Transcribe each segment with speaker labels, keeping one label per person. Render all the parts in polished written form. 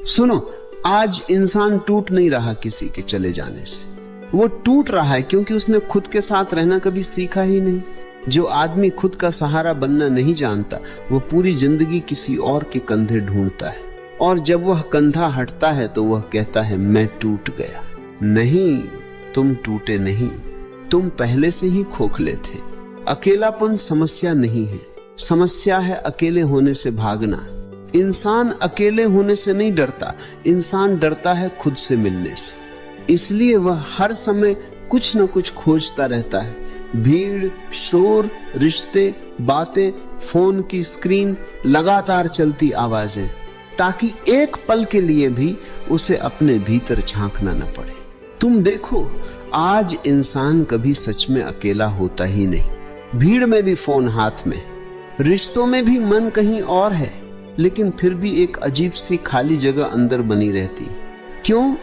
Speaker 1: सुनो, आज इंसान टूट नहीं रहा किसी के चले जाने से, वो टूट रहा है क्योंकि उसने खुद के साथ रहना कभी सीखा ही नहीं। जो आदमी खुद का सहारा बनना नहीं जानता, वो पूरी जिंदगी किसी और के कंधे ढूंढता है, और जब वह कंधा हटता है तो वह कहता है मैं टूट गया। नहीं, तुम टूटे नहीं, तुम पहले से ही खोखले थे। अकेलापन समस्या नहीं है, समस्या है अकेले होने से भागना। इंसान अकेले होने से नहीं डरता, इंसान डरता है खुद से मिलने से। इसलिए वह हर समय कुछ न कुछ खोजता रहता है। भीड़, शोर, रिश्ते, बातें, फोन की स्क्रीन, लगातार चलती आवाजें, ताकि एक पल के लिए भी उसे अपने भीतर झांकना न पड़े। तुम देखो, आज इंसान कभी सच में अकेला होता ही नहीं। भीड़ में भी फोन हाथ में, रिश्तों में भी मन कहीं और है, लेकिन फिर भी एक अजीब सी खाली जगह अंदर बनी रहती। क्यों?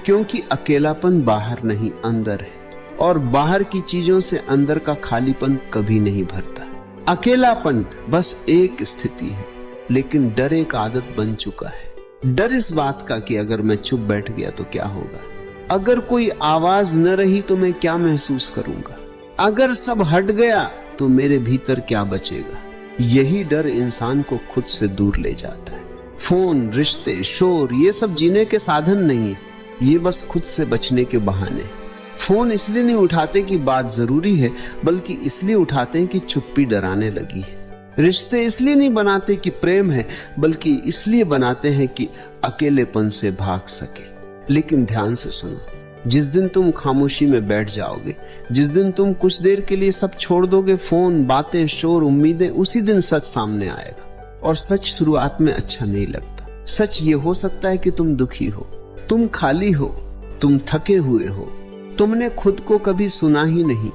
Speaker 1: क्योंकि अकेलापन बाहर नहीं अंदर है, और बाहर की चीजों से अंदर का खालीपन कभी नहीं भरता। अकेलापन बस एक स्थिति है, लेकिन डर एक आदत बन चुका है। डर इस बात का कि अगर मैं चुप बैठ गया तो क्या होगा, अगर कोई आवाज न रही तो मैं क्या महसूस करूंगा, अगर सब हट गया तो मेरे भीतर क्या बचेगा। यही डर इंसान को खुद से दूर ले जाता है। फोन, रिश्ते, शोर, ये सब जीने के साधन नहीं है, ये बस खुद से बचने के बहाने। फोन इसलिए नहीं उठाते कि बात जरूरी है, बल्कि इसलिए उठाते हैं कि चुप्पी डराने लगी है। रिश्ते इसलिए नहीं बनाते कि प्रेम है, बल्कि इसलिए बनाते हैं कि अकेलेपन से भाग सके। लेकिन ध्यान से सुनो, जिस दिन तुम खामोशी में बैठ जाओगे, जिस दिन तुम कुछ देर के लिए सब छोड़ दोगे, फोन, बातें, शोर, उम्मीदें, उसी दिन सच सामने आएगा। और सच शुरुआत में अच्छा नहीं लगता। सच ये हो सकता है कि तुम दुखी हो, तुम खाली हो, तुम थके हुए हो, तुमने खुद को कभी सुना ही नहीं।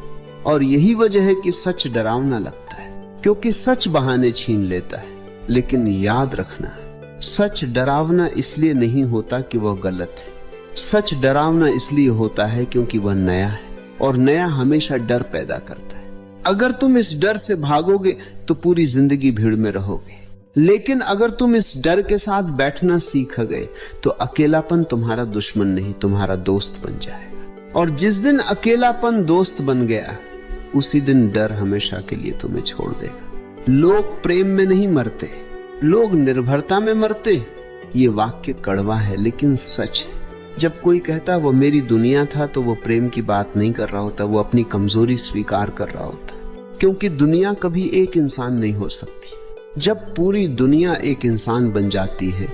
Speaker 1: और यही वजह है कि सच डरावना लगता है, क्योंकि सच बहाने छीन लेता है। लेकिन याद रखना, सच डरावना इसलिए नहीं होता कि वह गलत है। सच डरावना इसलिए होता है क्योंकि वह नया है, और नया हमेशा डर पैदा करता है। अगर तुम इस डर से भागोगे तो पूरी जिंदगी भीड़ में रहोगे, लेकिन अगर तुम इस डर के साथ बैठना सीख गए तो अकेलापन तुम्हारा दुश्मन नहीं, तुम्हारा दोस्त बन जाएगा। और जिस दिन अकेलापन दोस्त बन गया, उसी दिन डर हमेशा के लिए तुम्हें छोड़ देगा। लोग प्रेम में नहीं मरते, लोग निर्भरता में मरते। ये वाक्य कड़वा है, लेकिन सच है। जब कोई कहता वो मेरी दुनिया था, तो वो प्रेम की बात नहीं कर रहा होता, वो अपनी कमजोरी स्वीकार कर रहा होता। क्योंकि दुनिया कभी एक इंसान नहीं हो सकती। जब पूरी दुनिया एक इंसान बन जाती है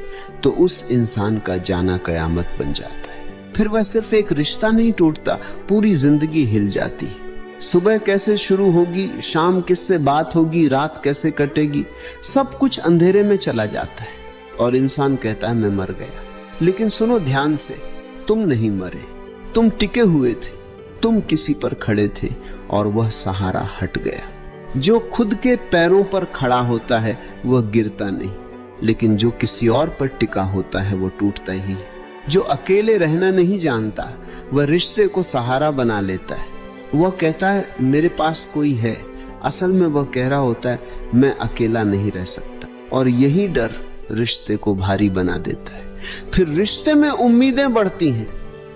Speaker 1: तो उस इंसान का जाना कयामत बन जाता है। फिर वह सिर्फ एक रिश्ता नहीं टूटता, पूरी जिंदगी हिल जाती है। सुबह कैसे शुरू होगी, शाम किससे बात होगी, रात कैसे कटेगी, सब कुछ अंधेरे में चला जाता है, और इंसान कहता है मैं मर गया। लेकिन सुनो ध्यान से, तुम नहीं मरे, तुम टिके हुए थे, तुम किसी पर खड़े थे, और वह सहारा हट गया। जो खुद के पैरों पर खड़ा होता है वह गिरता नहीं, लेकिन जो किसी और पर टिका होता है वो टूटता ही है। जो अकेले रहना नहीं जानता, वह रिश्ते को सहारा बना लेता है। वह कहता है मेरे पास कोई है, असल में वह कह रहा होता है मैं अकेला नहीं रह सकता। और यही डर रिश्ते को भारी बना देता है। फिर रिश्ते में उम्मीदें बढ़ती हैं।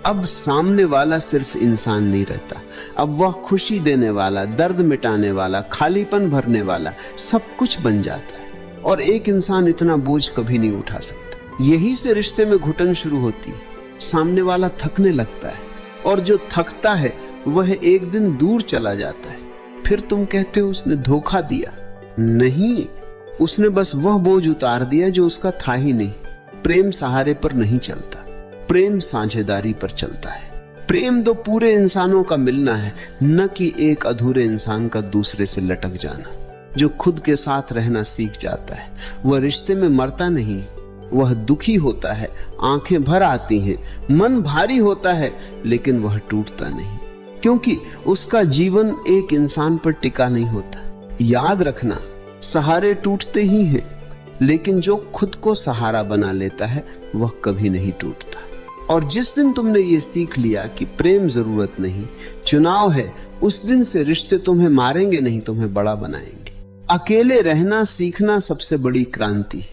Speaker 1: अब सामने वाला सिर्फ इंसान नहीं रहता, अब वह खुशी देने वाला, दर्द मिटाने वाला, खालीपन भरने वाला, सब कुछ बन जाता है। और एक इंसान इतना बोझ कभी नहीं उठा सकता। यही से रिश्ते में घुटन शुरू होती है। सामने वाला थकने लगता है, और जो थकता है वह एक दिन दूर चला जाता है। फिर तुम कहते हो उसने धोखा दिया। नहीं, उसने बस वह बोझ उतार दिया जो उसका था ही नहीं। प्रेम सहारे पर नहीं चलता, प्रेम साझेदारी पर चलता है। प्रेम दो पूरे इंसानों का मिलना है, न कि एक अधूरे इंसान का दूसरे से लटक जाना। जो खुद के साथ रहना सीख जाता है वह रिश्ते में मरता नहीं, वह दुखी होता है, आंखें भर आती हैं, मन भारी होता है, लेकिन वह टूटता नहीं, क्योंकि उसका जीवन एक इंसान पर टिका नहीं होता। याद रखना, सहारे टूटते ही हैं, लेकिन जो खुद को सहारा बना लेता है वह कभी नहीं टूटता। और जिस दिन तुमने ये सीख लिया कि प्रेम जरूरत नहीं, चुनाव है, उस दिन से रिश्ते तुम्हें मारेंगे नहीं, तुम्हें बड़ा बनाएंगे। अकेले रहना सीखना सबसे बड़ी क्रांति है,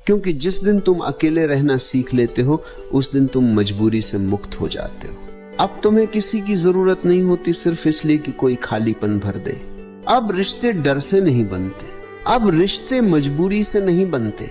Speaker 1: क्योंकि जिस दिन तुम अकेले रहना सीख लेते हो उस दिन तुम मजबूरी से मुक्त हो जाते हो। अब तुम्हें किसी की जरूरत नहीं होती सिर्फ इसलिए कि कोई खालीपन भर दे। अब रिश्ते डर से नहीं बनते, अब रिश्ते मजबूरी से नहीं बनते।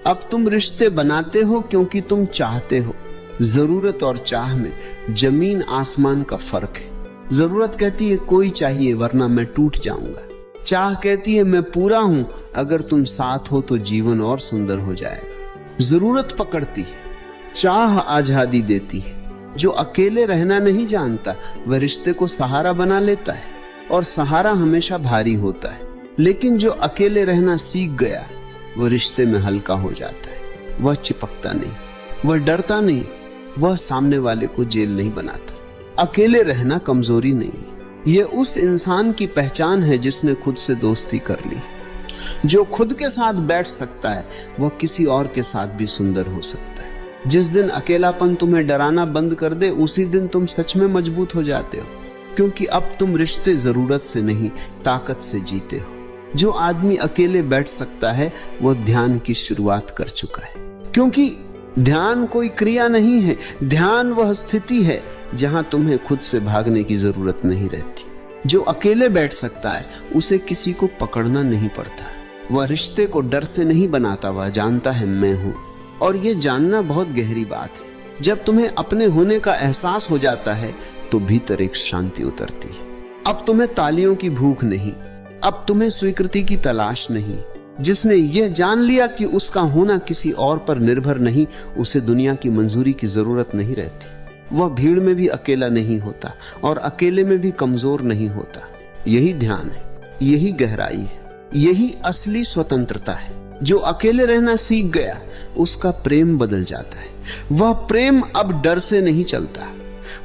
Speaker 1: अब तुम रिश्ते बनाते हो क्योंकि तुम चाहते हो। जरूरत और चाह में जमीन आसमान का फर्क है। जरूरत कहती है कोई चाहिए वरना मैं टूट जाऊंगा। चाह कहती है मैं पूरा हूं, अगर तुम साथ हो तो जीवन और सुंदर हो जाएगा। जरूरत पकड़ती है, चाह आजादी देती है। जो अकेले रहना नहीं जानता वह रिश्ते को सहारा बना लेता है, और सहारा हमेशा भारी होता है। लेकिन जो अकेले रहना सीख गया वह रिश्ते में हल्का हो जाता है। वह चिपकता नहीं, वह डरता नहीं, वह सामने वाले को जेल नहीं बनाता। अकेले रहना कमजोरी नहीं, यह उस इंसान की पहचान है जिसने खुद से दोस्ती कर ली। जो खुद के साथ बैठ सकता है वह किसी और के साथ भी सुंदर हो सकता है। जिस दिन अकेलापन तुम्हें डराना बंद कर दे उसी दिन तुम सच में मजबूत हो जाते हो, क्योंकि अब तुम रिश्ते जरूरत से नहीं ताकत से जीते हो। जो आदमी अकेले बैठ सकता है वह ध्यान की शुरुआत कर चुका है, क्योंकि ध्यान कोई क्रिया नहीं है, ध्यान वह स्थिति है जहां तुम्हें खुद से भागने की जरूरत नहीं रहती। जो अकेले बैठ सकता है उसे किसी को पकड़ना नहीं पड़ता। वह रिश्ते को डर से नहीं बनाता, वह जानता है मैं हूं। और ये जानना बहुत गहरी बात है। जब तुम्हें अपने होने का एहसास हो जाता है तो भीतर एक शांति उतरती है। अब तुम्हें तालियों की भूख नहीं, अब तुम्हें स्वीकृति की तलाश नहीं। जिसने यह जान लिया कि उसका होना किसी और पर निर्भर नहीं, उसे दुनिया की मंजूरी की जरूरत नहीं रहती। वह भीड़ में भी अकेला नहीं होता और अकेले में भी कमजोर नहीं होता। यही ध्यान है, यही गहराई है, यही असली स्वतंत्रता है। जो अकेले रहना सीख गया उसका प्रेम बदल जाता है। वह प्रेम अब डर से नहीं चलता,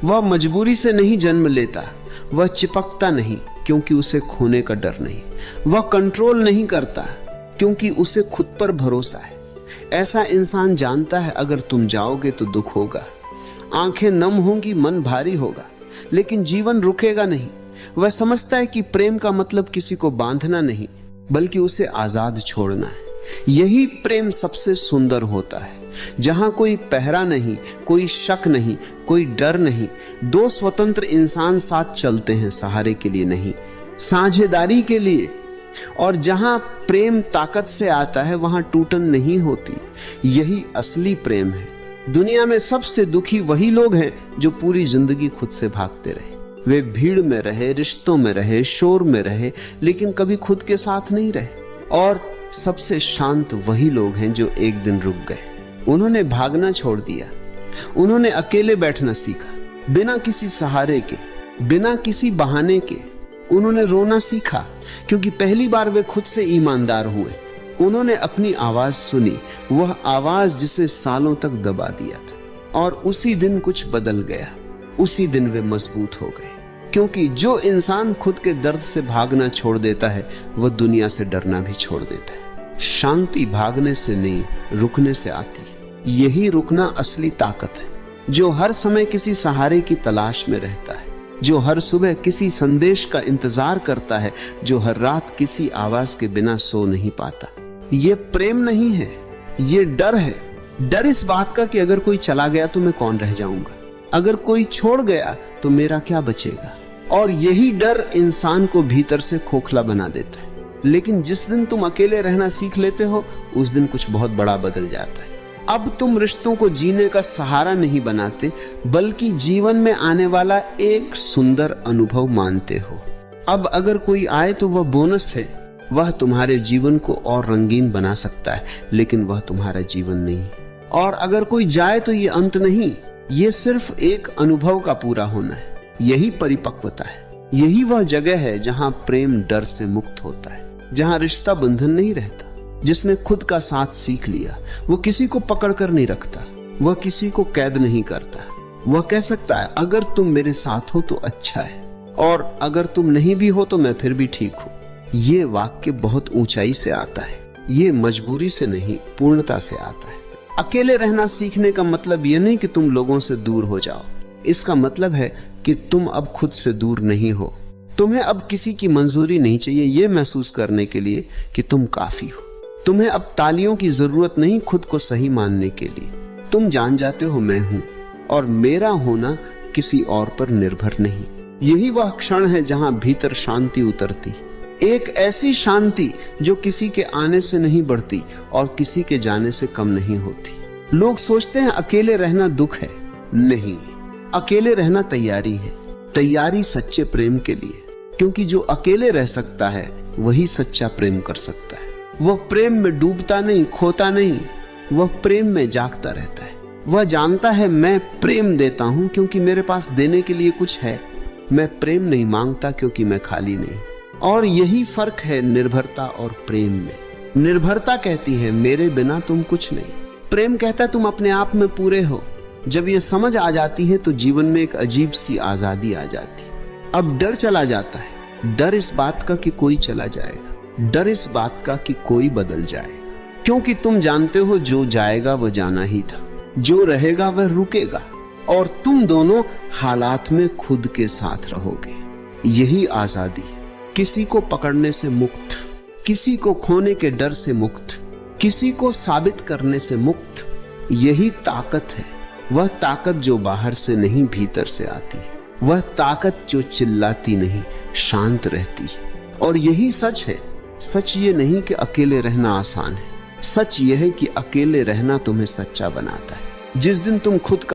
Speaker 1: वह मजबूरी से नहीं जन्म लेता, वह चिपकता नहीं क्योंकि उसे खोने का डर नहीं, वह कंट्रोल नहीं करता क्योंकि उसे खुद पर भरोसा है। ऐसा इंसान जानता है अगर तुम जाओगे तो दुख होगा, आंखें नम होंगी, मन भारी होगा, लेकिन जीवन रुकेगा नहीं। वह समझता है कि प्रेम का मतलब किसी को बांधना नहीं बल्कि उसे आजाद छोड़ना है। यही प्रेम सबसे सुंदर होता है, जहां कोई पहरा नहीं, कोई शक नहीं, कोई डर नहीं। दो स्वतंत्र इंसान साथ चलते हैं, सहारे के लिए नहीं, साझेदारी के लिए। और जहां प्रेम ताकत से आता है वहां टूटन नहीं होती। यही असली प्रेम है। दुनिया में सबसे दुखी वही लोग हैं जो पूरी जिंदगी खुद से भागते रहे। वे भीड़ में रहे, रिश्तों में रहे, शोर में रहे, लेकिन कभी खुद के साथ नहीं रहे। और सबसे शांत वही लोग हैं जो एक दिन रुक गए। उन्होंने भागना छोड़ दिया, उन्होंने अकेले बैठना सीखा, बिना किसी सहारे के, बिना किसी बहाने के। उन्होंने रोना सीखा क्योंकि पहली बार वे खुद से ईमानदार हुए। उन्होंने अपनी आवाज सुनी, वह आवाज जिसे सालों तक दबा दिया था, और उसी दिन कुछ बदल गया। उसी दिन वे मजबूत हो गए। क्योंकि जो इंसान खुद के दर्द से भागना छोड़ देता है वह दुनिया से डरना भी छोड़ देता है। शांति भागने से नहीं, रुकने से आती है। यही रुकना असली ताकत है। जो हर समय किसी सहारे की तलाश में रहता है, जो हर सुबह किसी संदेश का इंतजार करता है, जो हर रात किसी आवाज के बिना सो नहीं पाता। ये प्रेम नहीं है, ये डर है। डर इस बात का कि अगर कोई चला गया तो मैं कौन रह जाऊंगा, अगर कोई छोड़ गया तो मेरा क्या बचेगा। और यही डर इंसान को भीतर से खोखला बना देता है। लेकिन जिस दिन तुम अकेले रहना सीख लेते हो उस दिन कुछ बहुत बड़ा बदल जाता है। अब तुम रिश्तों को जीने का सहारा नहीं बनाते बल्कि जीवन में आने वाला एक सुंदर अनुभव मानते हो। अब अगर कोई आए तो वह बोनस है, वह तुम्हारे जीवन को और रंगीन बना सकता है, लेकिन वह तुम्हारा जीवन नहीं। और अगर कोई जाए तो ये अंत नहीं, ये सिर्फ एक अनुभव का पूरा होना है। यही परिपक्वता है। यही वह जगह है जहां प्रेम डर से मुक्त होता है, जहां रिश्ता बंधन नहीं रहता। जिसने खुद का साथ सीख लिया वो किसी को पकड़ कर नहीं रखता, वह किसी को कैद नहीं करता। वह कह सकता है अगर तुम मेरे साथ हो तो अच्छा है, और अगर तुम नहीं भी हो तो मैं फिर भी ठीक हूं। ये वाक्य बहुत ऊंचाई से आता है। ये मजबूरी से नहीं, पूर्णता से आता है। अकेले रहना सीखने का मतलब यह नहीं कि तुम लोगों से दूर हो जाओ। इसका मतलब है कि तुम अब खुद से दूर नहीं हो। तुम्हें अब किसी की मंजूरी नहीं चाहिए ये महसूस करने के लिए कि तुम काफी हो। तुम्हें अब तालियों की जरूरत नहीं खुद को सही मानने के लिए। तुम जान जाते हो मैं हूं और मेरा होना किसी और पर निर्भर नहीं। यही वह क्षण है जहां भीतर शांति उतरती, एक ऐसी शांति जो किसी के आने से नहीं बढ़ती और किसी के जाने से कम नहीं होती। लोग सोचते हैं अकेले रहना दुख है, नहीं, अकेले रहना तैयारी है। तैयारी सच्चे प्रेम के लिए, क्योंकि जो अकेले रह सकता है वही सच्चा प्रेम कर सकता है। वह प्रेम में डूबता नहीं, खोता नहीं, वह प्रेम में जागता रहता है। वह जानता है मैं प्रेम देता हूं क्योंकि मेरे पास देने के लिए कुछ है। मैं प्रेम नहीं मांगता क्योंकि मैं खाली नहीं। और यही फर्क है निर्भरता और प्रेम में। निर्भरता कहती है मेरे बिना तुम कुछ नहीं, प्रेम कहता है तुम अपने आप में पूरे हो। जब ये समझ आ जाती है तो जीवन में एक अजीब सी आजादी आ जाती है। अब डर चला जाता है, डर इस बात का कि कोई चला जाएगा, डर इस बात का कि कोई बदल जाएगा, क्योंकि तुम जानते हो जो जाएगा वह जाना ही था, जो रहेगा वह रुकेगा, और तुम दोनों हालात में खुद के साथ रहोगे। यही आजादी है, किसी को पकड़ने से मुक्त, किसी को खोने के डर से मुक्त, किसी को साबित करने से मुक्त। यही ताकत है, वह ताकत जो बाहर से नहीं भीतर से आती है, वह ताकत जो चिल्लाती नहीं शांत रहती है। और यही सच है। सच ये नहीं कि अकेले रहना आसान है, सच यह है कि अकेले रहना तुम्हें सच्चा बनाता है। जिस दिन तुम खुद